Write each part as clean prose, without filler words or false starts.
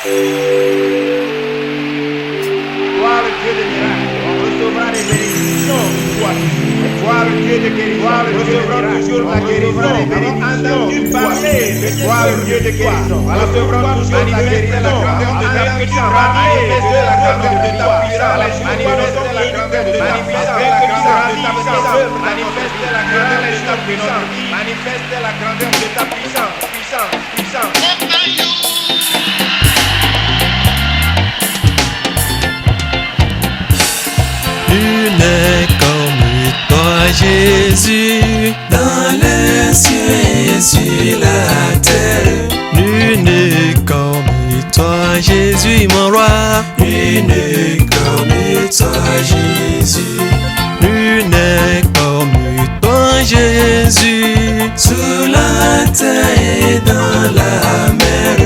Voir le Dieu des miracles, on recevra les bénédictions. Voir le Dieu de guérison, on recevra toujours la guérison. Nous avons entendu parler de voir le Dieu de guérison. On recevra toujours la guérison. La grandeur de ta puissance. Manifester la grandeur de ta puissance. Manifester la grandeur de ta puissance. Manifester la grandeur de ta puissance. Manifester la grandeur de ta puissance. Puissance, puissance. Nul n'est comme toi, Jésus, dans les cieux et sur la terre. Nul n'est comme toi, Jésus, mon roi. Nul n'est comme toi, Jésus. Nul n'est comme toi, Jésus, sur la terre et dans la mer.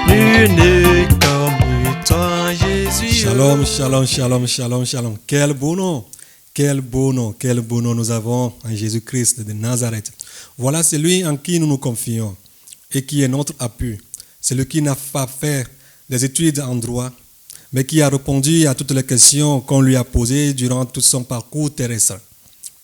Nul n'est comme toi, Jésus. Shalom, shalom, shalom, shalom, shalom. Quel beau nom, quel beau nom, quel beau nom nous avons en Jésus-Christ de Nazareth. Voilà celui en qui nous nous confions et qui est notre appui. Celui qui n'a pas fait des études en droit, mais qui a répondu à toutes les questions qu'on lui a posées durant tout son parcours terrestre.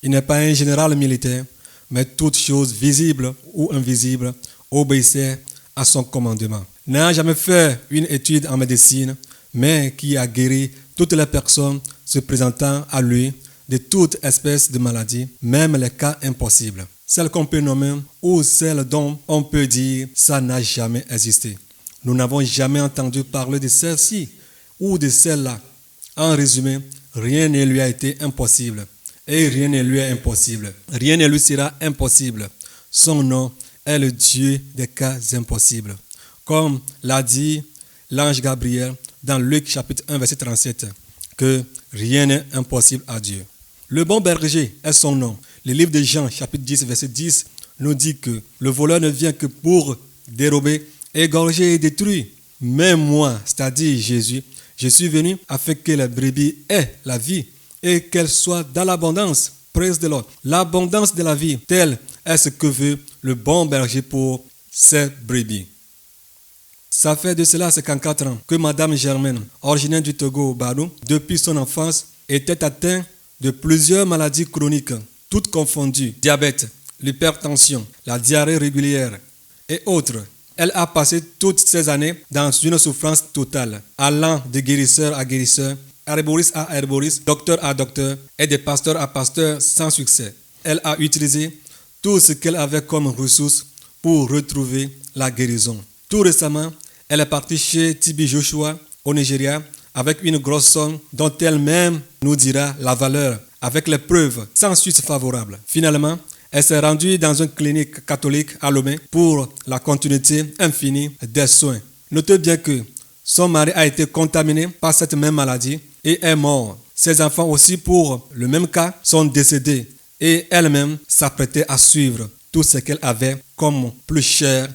Il n'est pas un général militaire, mais toutes choses visibles ou invisibles obéissaient à son commandement. Il n'a jamais fait une étude en médecine, mais qui a guéri toutes les personnes se présentant à lui de toute espèce de maladie, même les cas impossibles. Celles qu'on peut nommer ou celles dont on peut dire ça n'a jamais existé. Nous n'avons jamais entendu parler de celle-ci ou de celle-là. En résumé, rien ne lui a été impossible et rien ne lui est impossible. Rien ne lui sera impossible. Son nom est le Dieu des cas impossibles. Comme l'a dit l'ange Gabriel dans Luc chapitre 1 verset 37, que rien n'est impossible à Dieu. Le bon berger est son nom. Le livre de Jean chapitre 10 verset 10 nous dit que le voleur ne vient que pour dérober, égorger et détruire. Mais moi, c'est-à-dire Jésus, je suis venu afin que la brebis ait la vie et qu'elle soit dans l'abondance. Praise the Lord. L'abondance de la vie, telle est ce que veut le bon berger pour ses brebis. Ça fait de cela 54 ans que Madame Germaine, originaire du Togo au Badou, depuis son enfance, était atteinte de plusieurs maladies chroniques, toutes confondues, diabète, l'hypertension, la diarrhée régulière et autres. Elle a passé toutes ces années dans une souffrance totale, allant de guérisseur à guérisseur, herboriste à herboriste, docteur à docteur et de pasteur à pasteur sans succès. Elle a utilisé tout ce qu'elle avait comme ressources pour retrouver la guérison. Tout récemment, elle est partie chez Tibi Joshua au Nigeria avec une grosse somme dont elle-même nous dira la valeur avec les preuves sans suite favorable. Finalement, elle s'est rendue dans une clinique catholique à Lomé pour la continuité infinie des soins. Notez bien que son mari a été contaminé par cette même maladie et est mort. Ses enfants aussi pour le même cas sont décédés et elle-même s'apprêtait à suivre tout ce qu'elle avait comme plus cher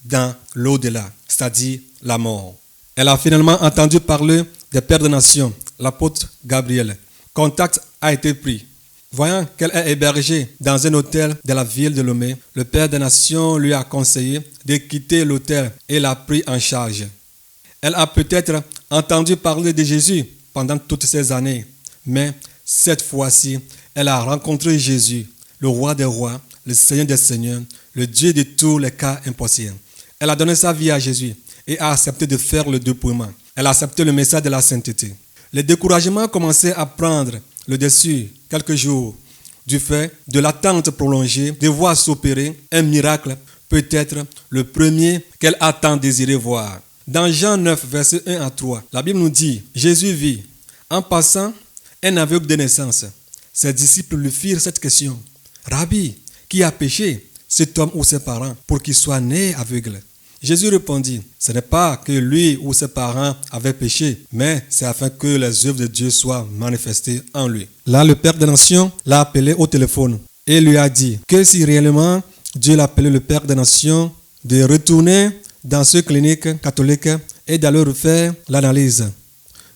dans l'au-delà, c'est-à-dire la mort. Elle a finalement entendu parler des pères de nation, l'apôtre Gabriel. Contact a été pris. Voyant qu'elle est hébergée dans un hôtel de la ville de Lomé, le père des nations lui a conseillé de quitter l'hôtel et l'a pris en charge. Elle a peut-être entendu parler de Jésus pendant toutes ces années, mais cette fois-ci, elle a rencontré Jésus, le roi des rois, le Seigneur des seigneurs, le Dieu de tous les cas impossibles. Elle a donné sa vie à Jésus et a accepté de faire le dépouillement. Elle a accepté le message de la sainteté. Le découragement commençait à prendre le dessus quelques jours du fait de l'attente prolongée de voir s'opérer un miracle, peut-être le premier qu'elle a tant désiré voir. Dans Jean 9, versets 1 à 3, la Bible nous dit, Jésus vit, en passant, un aveugle de naissance. Ses disciples lui firent cette question. Rabbi, qui a péché, cet homme ou ses parents, pour qu'il soit né aveugle? Jésus répondit, ce n'est pas que lui ou ses parents avaient péché, mais c'est afin que les œuvres de Dieu soient manifestées en lui. Là, le Père des Nations l'a appelé au téléphone et lui a dit que si réellement Dieu l'a appelé le Père des Nations, de retourner dans cette clinique catholique et d'aller refaire l'analyse,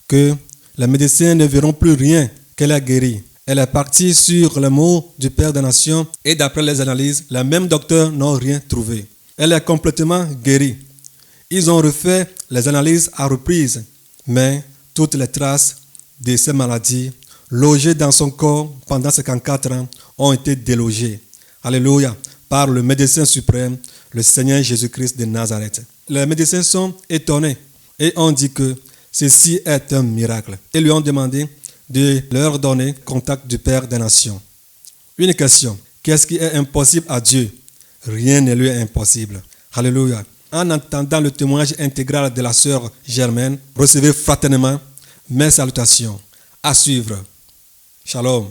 que les médecins ne verront plus rien qu'elle a guéri. Elle est partie sur les mots du Père des Nations et d'après les analyses, les mêmes docteurs n'ont rien trouvé. Elle est complètement guérie. Ils ont refait les analyses à reprise, mais toutes les traces de ces maladies logées dans son corps pendant 54 ans ont été délogées. Alléluia, par le médecin suprême, le Seigneur Jésus-Christ de Nazareth. Les médecins sont étonnés et ont dit que ceci est un miracle. Ils lui ont demandé de leur donner contact du Père des Nations. Une question, qu'est-ce qui est impossible à Dieu? Rien ne lui est impossible. Alléluia. En entendant le témoignage intégral de la sœur Germaine, recevez fraternellement mes salutations. À suivre. Shalom.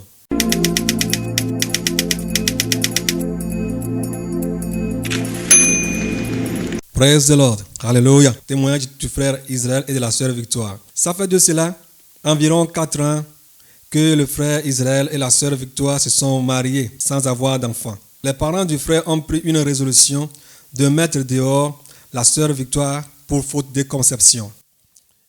Praise the Lord. Alléluia. Témoignage du frère Israël et de la sœur Victoire. Ça fait de cela environ 4 ans que le frère Israël et la sœur Victoire se sont mariés sans avoir d'enfants. Les parents du frère ont pris une résolution de mettre dehors la sœur Victoire pour faute de conception.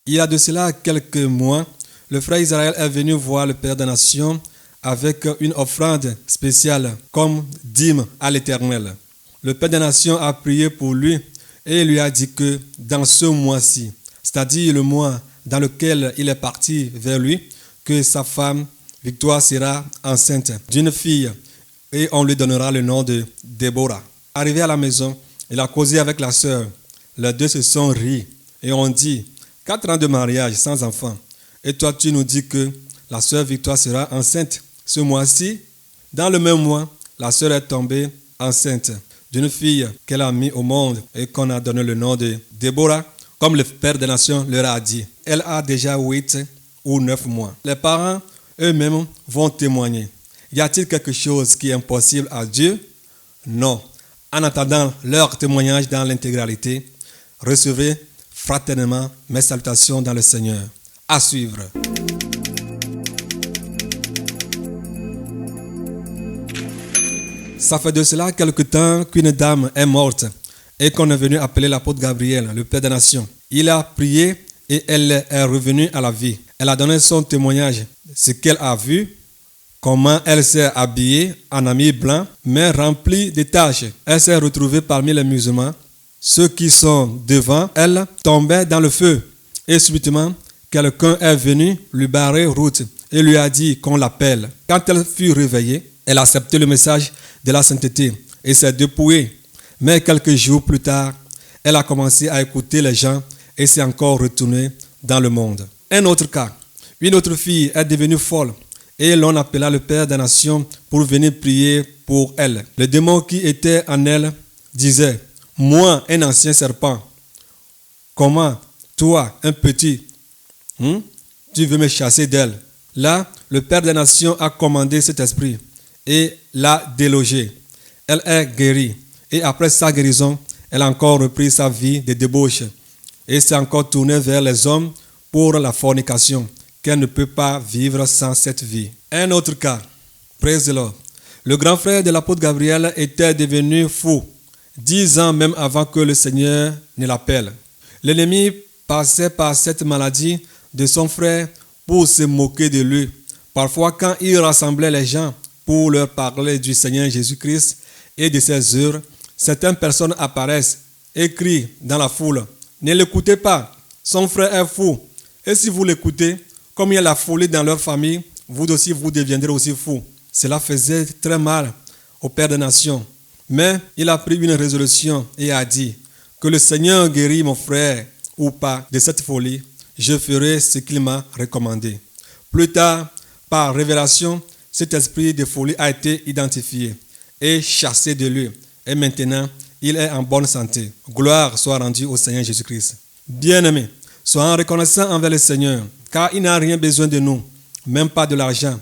Il y a de cela quelques mois, le frère Israël est venu voir le Père des Nations avec une offrande spéciale comme dîme à l'Éternel. Le Père des Nations a prié pour lui et lui a dit que dans ce mois-ci, c'est-à-dire le mois dans lequel il est parti vers lui, que sa femme Victoire sera enceinte d'une fille et on lui donnera le nom de Déborah. Arrivé à la maison, il a causé avec la sœur. Les deux se sont ris et ont dit 4 ans de mariage sans enfant. Et toi, tu nous dis que la sœur Victoire sera enceinte ce mois-ci. Dans le même mois, la sœur est tombée enceinte d'une fille qu'elle a mise au monde et qu'on a donné le nom de Déborah, comme le Père des Nations leur a dit. Elle a déjà 8 ou 9 mois. Les parents eux-mêmes vont témoigner. Y a-t-il quelque chose qui est impossible à Dieu? Non. En attendant leur témoignage dans l'intégralité, recevez fraternellement mes salutations dans le Seigneur. À suivre. Ça fait de cela quelque temps qu'une dame est morte et qu'on est venu appeler l'apôtre Gabriel, le Père des Nations. Il a prié et elle est revenue à la vie. Elle a donné son témoignage, ce qu'elle a vu, comment elle s'est habillée en habit blanc, mais rempli de taches. Elle s'est retrouvée parmi les musulmans. Ceux qui sont devant elle tombaient dans le feu. Et subitement, quelqu'un est venu lui barrer route et lui a dit qu'on l'appelle. Quand elle fut réveillée, elle a accepté le message de la sainteté et s'est dépouillée. Mais quelques jours plus tard, elle a commencé à écouter les gens et s'est encore retournée dans le monde. Un autre cas, une autre fille est devenue folle et l'on appela le Père des Nations pour venir prier pour elle. Le démon qui était en elle disait, « Moi, un ancien serpent, comment toi, un petit, tu veux me chasser d'elle ?» Là, le Père des Nations a commandé cet esprit et l'a délogé. Elle est guérie et après sa guérison, elle a encore repris sa vie de débauche et s'est encore tournée vers les hommes pour la fornication, qu'elle ne peut pas vivre sans cette vie. Un autre cas, praise the Lord. Le grand frère de l'apôtre Gabriel était devenu fou, 10 ans même avant que le Seigneur ne l'appelle. L'ennemi passait par cette maladie de son frère pour se moquer de lui. Parfois, quand il rassemblait les gens pour leur parler du Seigneur Jésus-Christ et de ses œuvres, certaines personnes apparaissent et crient dans la foule, « Ne l'écoutez pas, son frère est fou. » Et si vous l'écoutez, comme il y a la folie dans leur famille, vous aussi, vous deviendrez aussi fou. Cela faisait très mal au Père des Nations. Mais il a pris une résolution et a dit, « Que le Seigneur guérit mon frère ou pas de cette folie, je ferai ce qu'il m'a recommandé. » Plus tard, par révélation, cet esprit de folie a été identifié et chassé de lui. Et maintenant, il est en bonne santé. Gloire soit rendue au Seigneur Jésus-Christ. Bien-aimés, soyons reconnaissants envers le Seigneur, car il n'a rien besoin de nous, même pas de l'argent,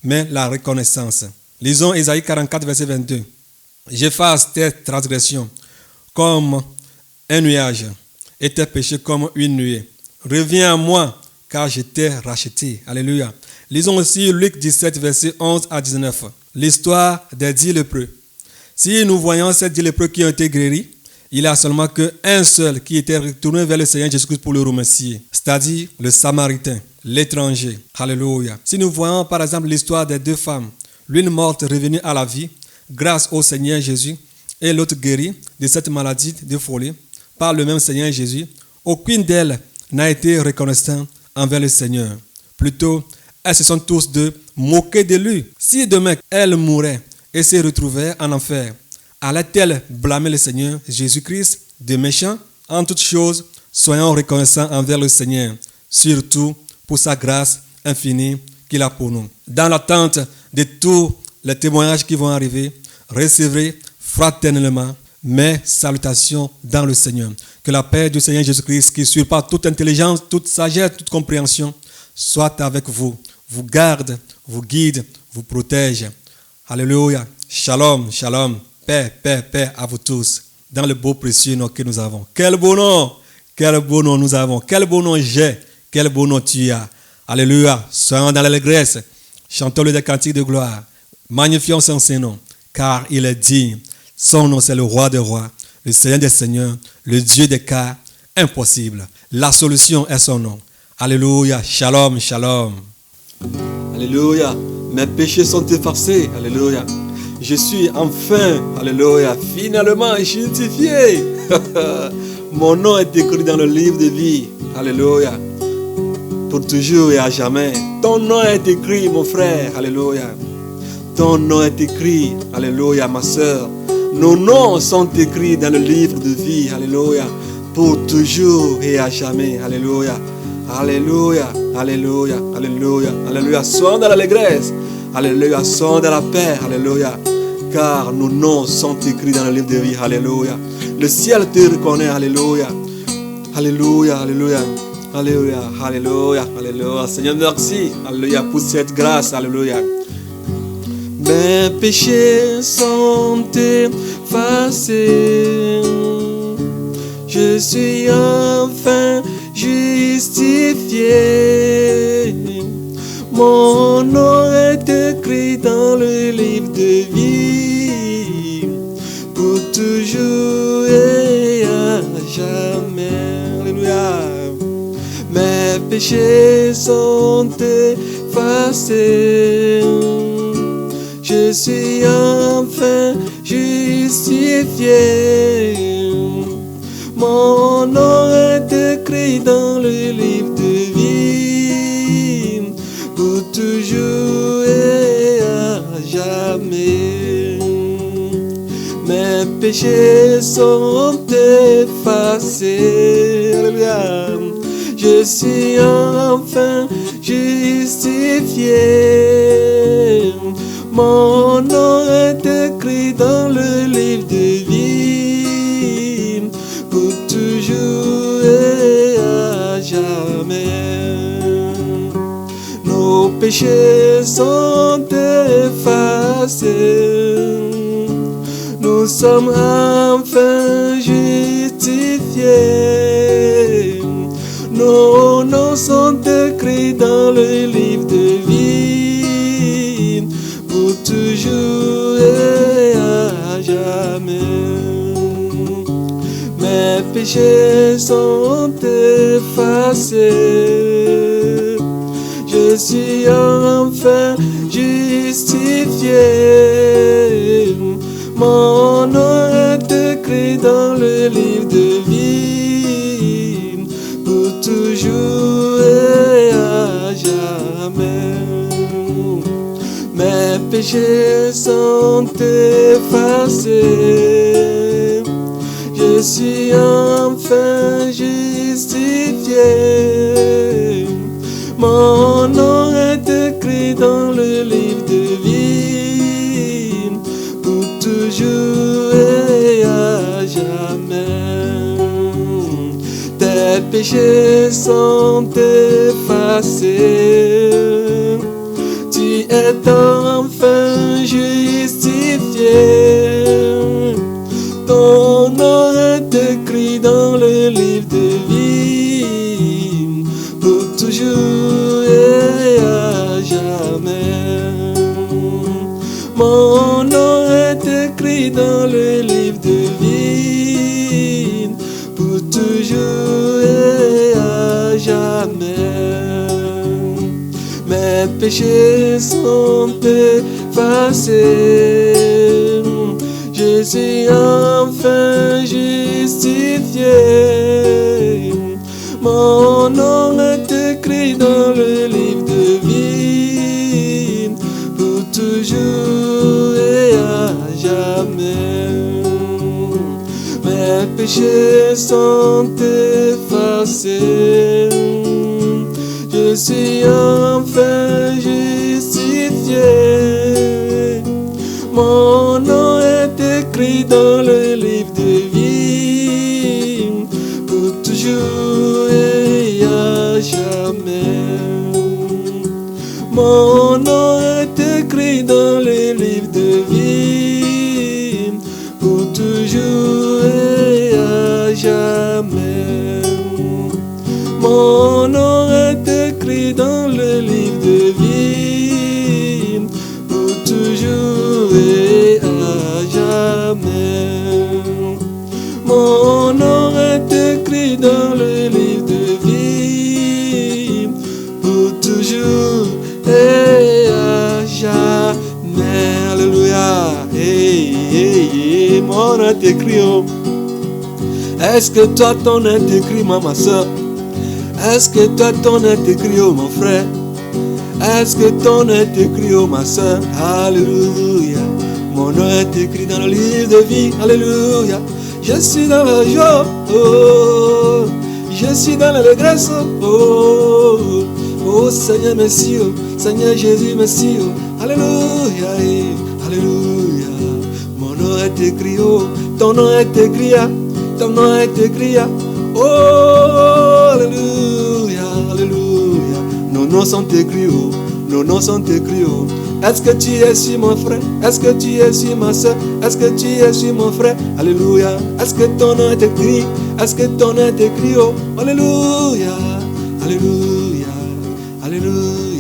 mais la reconnaissance. Lisons Ésaïe 44, verset 22. « J'efface tes transgressions comme un nuage et tes péchés comme une nuée. Reviens à moi, car je t'ai racheté. » Alléluia. Lisons aussi Luc 17, verset 11 à 19. L'histoire des 10 lépreux. Si nous voyons ces 10 lépreux qui ont été guéris, il n'y a seulement qu'un seul qui était retourné vers le Seigneur Jésus-Christ pour le remercier, c'est-à-dire le Samaritain, l'étranger. Alléluia. Si nous voyons par exemple l'histoire des 2 femmes, l'une morte revenue à la vie grâce au Seigneur Jésus et l'autre guérie de cette maladie de folie par le même Seigneur Jésus, Aucune d'elles n'a été reconnaissante envers le Seigneur. Plutôt, elles se sont tous deux moquées de lui. Si demain elles mouraient et se retrouvaient en enfer, allait-elle blâmer le Seigneur Jésus-Christ de méchant? En toutes choses, soyons reconnaissants envers le Seigneur, surtout pour sa grâce infinie qu'il a pour nous. Dans l'attente de tous les témoignages qui vont arriver, recevez fraternellement mes salutations dans le Seigneur. Que la paix du Seigneur Jésus-Christ, qui surpasse toute intelligence, toute sagesse, toute compréhension, soit avec vous, vous garde, vous guide, vous protège. Alléluia. Shalom, shalom. Paix, paix, paix à vous tous. Dans le beau précieux nom que nous avons. Quel beau nom! Quel beau nom nous avons. Quel beau nom j'ai. Quel beau nom tu as. Alléluia. Soyons dans l'allégresse. Chantons-le des cantiques de gloire. Magnifions son Saint-Nom. Car il est digne. Son nom, c'est le roi des rois, le Seigneur des seigneurs, le Dieu des cas impossibles. La solution est son nom. Alléluia. Shalom, shalom. Alléluia. Mes péchés sont effacés. Alléluia. Je suis enfin, alléluia, finalement justifié. Mon nom est écrit dans le livre de vie. Alléluia. Pour toujours et à jamais. Ton nom est écrit, mon frère. Alléluia. Ton nom est écrit. Alléluia, ma soeur. Nos noms sont écrits dans le livre de vie. Alléluia. Pour toujours et à jamais. Alléluia. Alléluia. Alléluia. Alléluia. Alléluia. Sois dans l'allégresse. Alléluia. Sois dans la paix. Alléluia. Car nos noms sont écrits dans le livre de vie. Alléluia. Le ciel te reconnaît. Alléluia. Alléluia. Alléluia. Alléluia. Alléluia. Alléluia. Seigneur, merci. Alléluia pour cette grâce. Alléluia. Mes péchés sont effacés. Je suis enfin justifié. Mon nom est écrit dans le livre de vie. Pour toujours et à jamais. Alléluia. Mes péchés sont effacés. Je suis enfin justifié. Mon nom est écrit dans le livre de vie. Pour toujours et à jamais. Mes péchés sont effacés. Alléluia. Je suis enfin justifié. Mon nom est écrit dans le livre de vie. Pour toujours et à jamais. Nos péchés sont effacés. Nous sommes enfin justifiés. Nos noms sont écrits dans le livre de vie. Pour toujours et à jamais. Mes péchés sont effacés. Je suis enfin justifié. Mon nom est écrit dans le livre de vie. Pour toujours et à jamais. Mes péchés sont effacés. Je suis enfin justifié. Mon nom est écrit dans le livre de vie. Pour toujours et à jamais. Tes péchés sont effacés. Tu es enfin justifié. Ton nom est écrit dans le livre de vie. Pour toujours et à jamais. Mon nom est écrit dans le livre de vie. Pour toujours et à jamais. Mes péchés sont effacés. Je suis enfin justifié. péchés sont effacés. Je suis enfin justifié. Mon nom est écrit dans le livre de vie, pour toujours et à jamais. Mon nom est écrit dans le livre de vie, pour toujours et à jamais. Mon nom est écrit dans le livre de vie, pour toujours et à jamais. Mon nom est écrit dans le livre de vie, pour toujours et à jamais. Alléluia. Hey, hey, hey. Mon nom est écrit. Oh. Est-ce que toi ton nom est écrit, ma soeur? Est-ce que toi ton nom est écrit, oh mon frère? Est-ce que ton nom est écrit, oh ma soeur? Alléluia. Mon nom est écrit dans le livre de vie. Alléluia. Je suis dans la joie. Oh. Je suis dans l'allégresse. Oh. Oh Seigneur, merci. Oh. Seigneur Jésus, merci. Oh. Alléluia. Alléluia. Mon nom est écrit. Oh. Ton nom est écrit. Ton nom est écrit. Oh, alléluia, alléluia. Nos noms sont écrits, oh. Nos noms sont écrits, oh. Est-ce que tu es ici, mon frère? Est-ce que tu es ici, ma soeur? Est-ce que tu es ici, mon frère? Alléluia. Est-ce que ton nom est écrit? Est-ce que ton nom est écrit, oh? Alléluia, alléluia, alléluia.